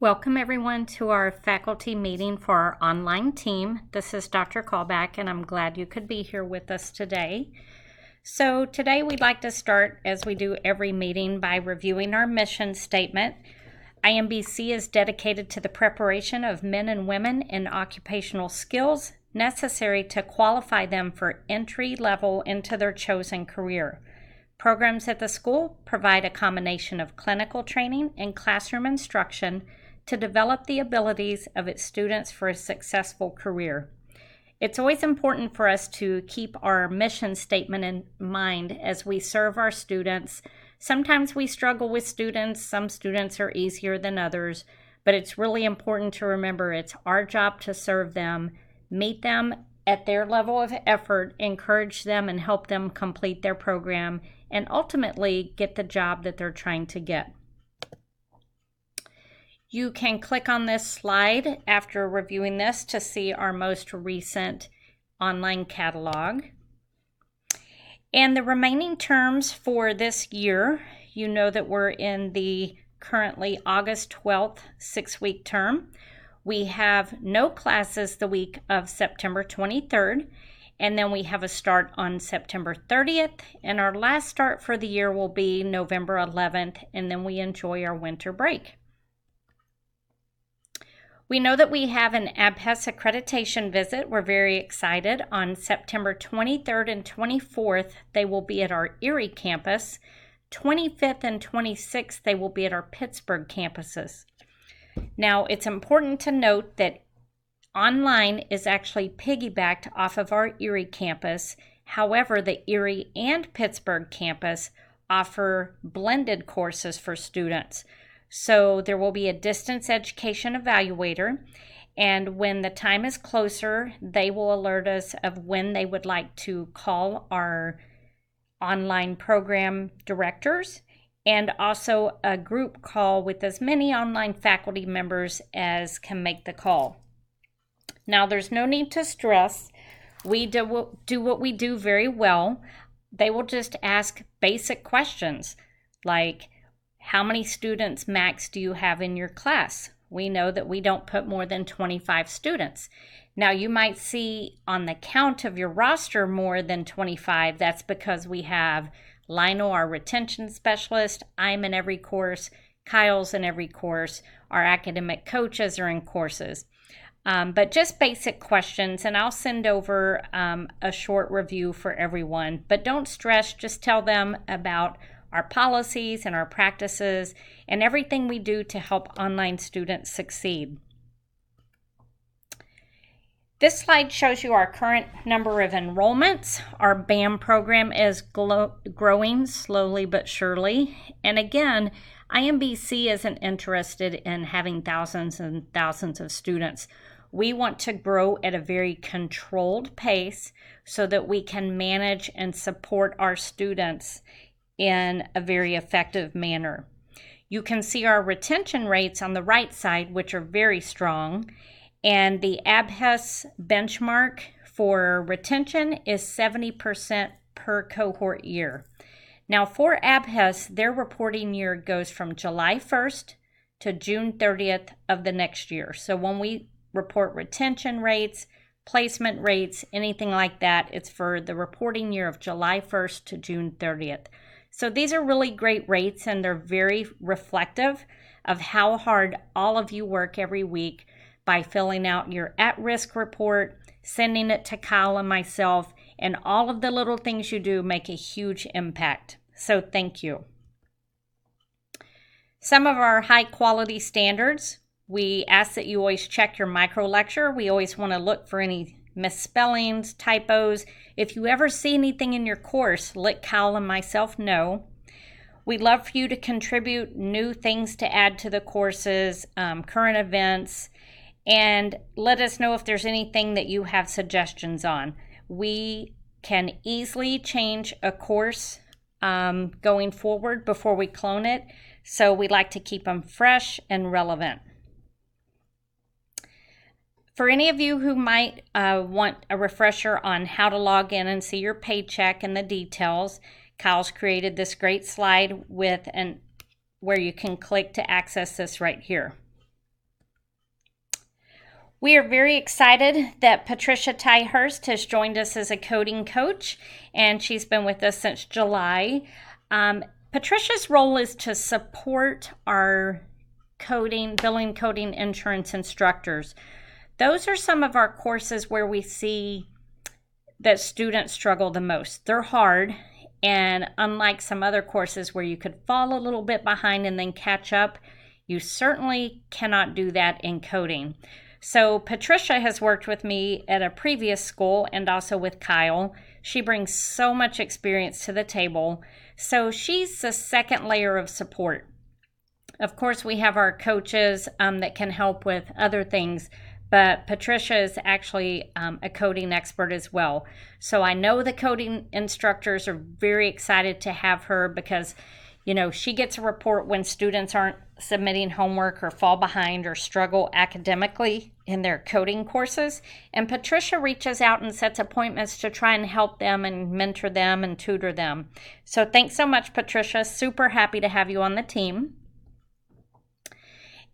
Welcome everyone to our faculty meeting for our online team. This is Dr. Kaulbach, and I'm glad you could be here with us today. So today we'd like to start, as we do every meeting, by reviewing our mission statement. IMBC is dedicated to the preparation of men and women in occupational skills necessary to qualify them for entry level into their chosen career. Programs at the school provide a combination of clinical training and classroom instruction to develop the abilities of its students for a successful career. It's always important for us to keep our mission statement in mind as we serve our students. Sometimes we struggle with students. Some students are easier than others, but it's really important to remember it's our job to serve them, meet them at their level of effort, encourage them and help them complete their program, and ultimately get the job that they're trying to get. You can click on this slide after reviewing this to see our most recent online catalog. And the remaining terms for this year, you know that we're in the currently August 12th 6-week term. We have no classes the week of September 23rd, and then we have a start on September 30th, and our last start for the year will be November 11th, and then we enjoy our winter break. We know that we have an ABHES accreditation visit. We're very excited. On September 23rd and 24th, they will be at our Erie campus. 25th and 26th, they will be at our Pittsburgh campuses. Now, it's important to note that online is actually piggybacked off of our Erie campus. However, the Erie and Pittsburgh campus offer blended courses for students. So there will be a distance education evaluator, and when the time is closer, they will alert us of when they would like to call our online program directors, and also a group call with as many online faculty members as can make the call. Now, there's no need to stress. We do what we do very well. They will just ask basic questions like, how many students max do you have in your class? We know that we don't put more than 25 students. Now, you might see on the count of your roster more than 25. That's because we have Lionel, our retention specialist. I'm in every course. Kyle's in every course. Our academic coaches are in courses. But just basic questions, and I'll send over a short review for everyone. But don't stress, just tell them about our policies and our practices and everything we do to help online students succeed. This slide shows you our current number of enrollments. Our BAM program is growing slowly but surely. And again, IMBC isn't interested in having thousands and thousands of students. We want to grow at a very controlled pace so that we can manage and support our students in a very effective manner. You can see our retention rates on the right side, which are very strong, and the ABHES benchmark for retention is 70% per cohort year. Now, for ABHES, their reporting year goes from July 1st to June 30th of the next year. So when we report retention rates, placement rates, anything like that, it's for the reporting year of July 1st to June 30th. So these are really great rates, and they're very reflective of how hard all of you work every week by filling out your at-risk report, sending it to Kyle and myself, and all of the little things you do make a huge impact. So thank you. Some of our high-quality standards, we ask that you always check your micro-lecture. We always want to look for any misspellings, typos. If you ever see anything in your course, let Kyle and myself know. We'd love for you to contribute new things to add to the courses, current events, and let us know if there's anything that you have suggestions on. We can easily change a course going forward before we clone it, so we like to keep them fresh and relevant. For any of you who might want a refresher on how to log in and see your paycheck and the details, Kyle's created this great slide with where you can click to access this right here. We are very excited that Patricia Tyhurst has joined us as a coding coach, and she's been with us since July. Patricia's role is to support our billing, coding, insurance instructors. Those are some of our courses where we see that students struggle the most. They're hard, and unlike some other courses where you could fall a little bit behind and then catch up, you certainly cannot do that in coding. So Patricia has worked with me at a previous school and also with Kyle. She brings so much experience to the table. So she's the second layer of support. Of course, we have our coaches that can help with other things, but Patricia is actually a coding expert as well. So I know the coding instructors are very excited to have her because, she gets a report when students aren't submitting homework or fall behind or struggle academically in their coding courses. And Patricia reaches out and sets appointments to try and help them and mentor them and tutor them. So thanks so much, Patricia. Super happy to have you on the team.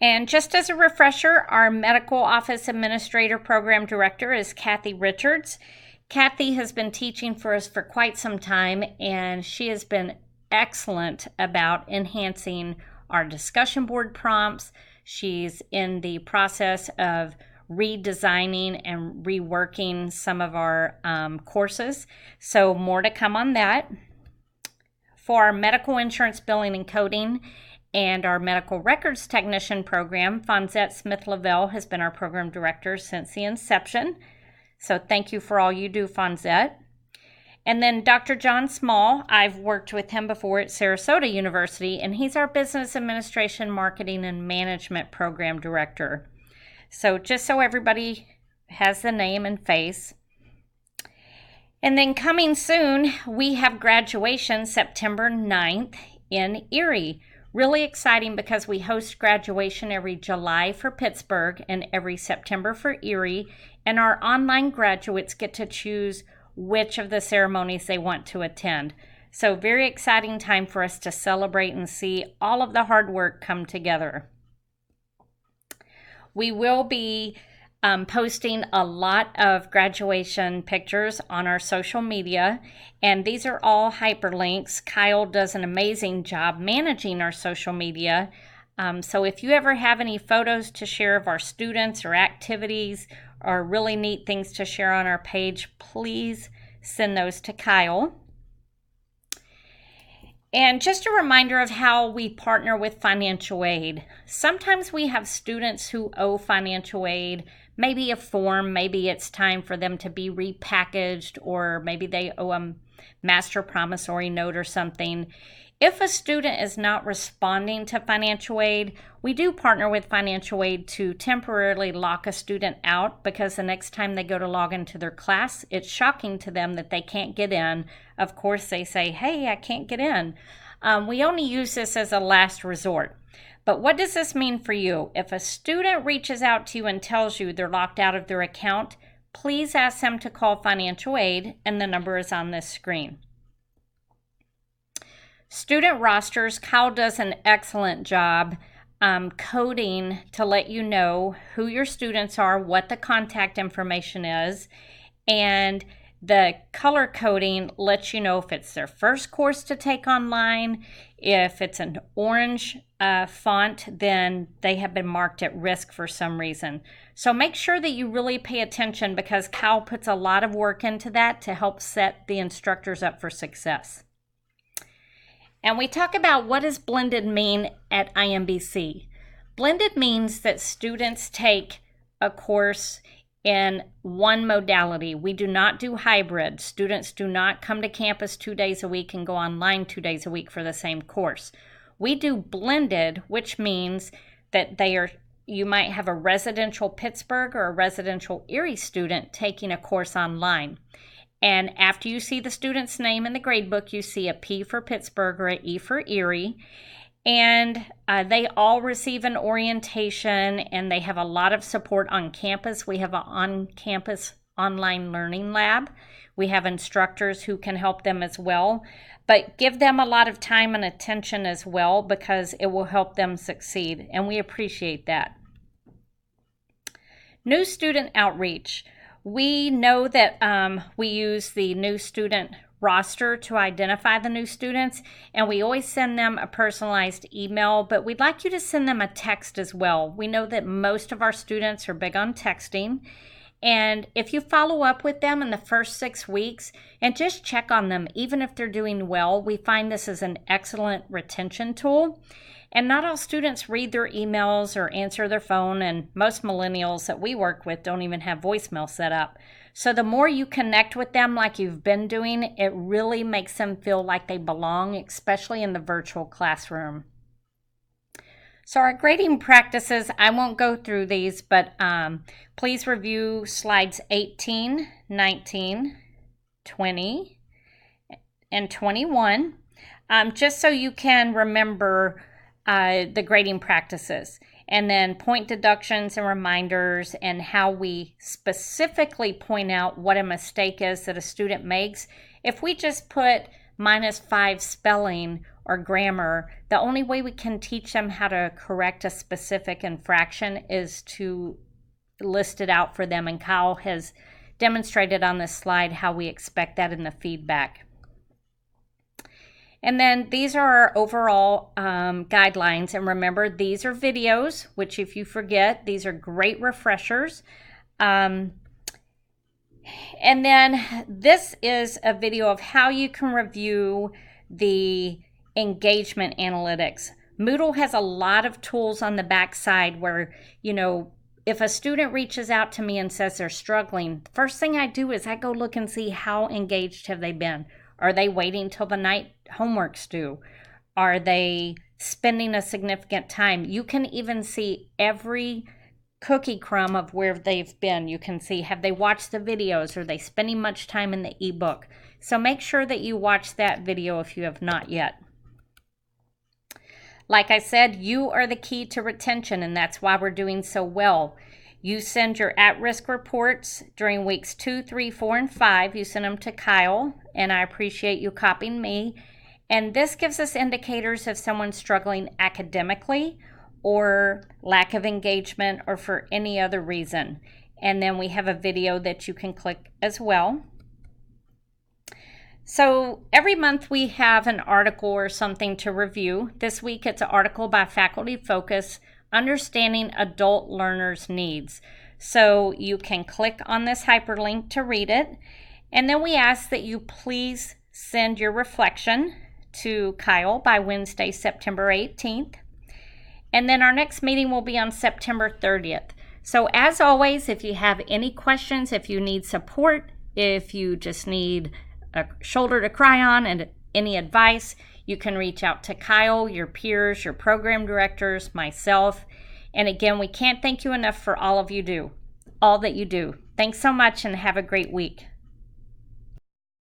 And just as a refresher, our Medical Office Administrator Program Director is Kathy Richards. Kathy has been teaching for us for quite some time, and she has been excellent about enhancing our discussion board prompts. She's in the process of redesigning and reworking some of our courses. So more to come on that. For our medical insurance billing and coding and our medical records technician program, Fonzette Smith-Lavelle has been our program director since the inception. So thank you for all you do, Fonzette. And then Dr. John Small, I've worked with him before at Sarasota University, and he's our business administration, marketing, and management program director. So just so everybody has the name and face. And then coming soon, we have graduation September 9th in Erie. Really exciting because we host graduation every July for Pittsburgh and every September for Erie, and our online graduates get to choose which of the ceremonies they want to attend. So very exciting time for us to celebrate and see all of the hard work come together. We will be posting a lot of graduation pictures on our social media, and these are all hyperlinks. Kyle does an amazing job managing our social media. So if you ever have any photos to share of our students or activities or really neat things to share on our page, please send those to Kyle. And just a reminder of how we partner with financial aid. Sometimes we have students who owe financial aid, maybe a form, maybe it's time for them to be repackaged, or maybe they owe a master promissory note or something. If a student is not responding to financial aid, we do partner with financial aid to temporarily lock a student out, because the next time they go to log into their class, it's shocking to them that they can't get in. Of course, they say, hey, I can't get in. We only use this as a last resort. But what does this mean for you? If a student reaches out to you and tells you they're locked out of their account, please ask them to call financial aid, and the number is on this screen. Student rosters, Kyle does an excellent job coding to let you know who your students are, what the contact information is, and the color coding lets you know if it's their first course to take online. If it's an orange font, then they have been marked at risk for some reason. So make sure that you really pay attention, because Kyle puts a lot of work into that to help set the instructors up for success. And we talk about, what does blended mean at IMBC? Blended means that students take a course in one modality. We do not do hybrid. Students do not come to campus 2 days a week and go online 2 days a week for the same course. We do blended, which means that you might have a residential Pittsburgh or a residential Erie student taking a course online. And after you see the student's name in the gradebook, you see a P for Pittsburgh or an E for Erie. And they all receive an orientation, and they have a lot of support on campus. We have an on-campus online learning lab. We have instructors who can help them as well. But give them a lot of time and attention as well, because it will help them succeed, and we appreciate that. New student outreach. We know that we use the new student roster to identify the new students, and we always send them a personalized email, but we'd like you to send them a text as well. We know that most of our students are big on texting, and if you follow up with them in the first 6 weeks and just check on them, even if they're doing well, we find this is an excellent retention tool. And not all students read their emails or answer their phone, and most millennials that we work with don't even have voicemail set up. So the more you connect with them like you've been doing, it really makes them feel like they belong, especially in the virtual classroom. So our grading practices, I won't go through these, but please review slides 18, 19, 20, and 21, just so you can remember the grading practices, and then point deductions and reminders, and how we specifically point out what a mistake is that a student makes. If we just put -5 spelling or grammar, the only way we can teach them how to correct a specific infraction is to list it out for them, and Kyle has demonstrated on this slide how we expect that in the feedback. And then these are our overall guidelines. And remember, these are videos, which if you forget, these are great refreshers. And then this is a video of how you can review the engagement analytics. Moodle has a lot of tools on the backside where, if a student reaches out to me and says they're struggling, the first thing I do is I go look and see how engaged have they been. Are they waiting till the night homework's due? Are they spending a significant time? You can even see every cookie crumb of where they've been. You can see, have they watched the videos? Are they spending much time in the ebook? So make sure that you watch that video if you have not yet. Like I said, you are the key to retention, and that's why we're doing so well. You send your at-risk reports during weeks 2, 3, 4, and 5. You send them to Kyle, and I appreciate you copying me. And this gives us indicators if someone's struggling academically or lack of engagement or for any other reason. And then we have a video that you can click as well. So every month we have an article or something to review. This week it's an article by Faculty Focus, Understanding Adult Learners' Needs. So you can click on this hyperlink to read it. And then we ask that you please send your reflection to Kyle by Wednesday, September 18th. And then our next meeting will be on September 30th. So as always, if you have any questions, if you need support, if you just need a shoulder to cry on and any advice, you can reach out to Kyle, your peers, your program directors, myself. And again, we can't thank you enough for all that you do. Thanks so much and have a great week.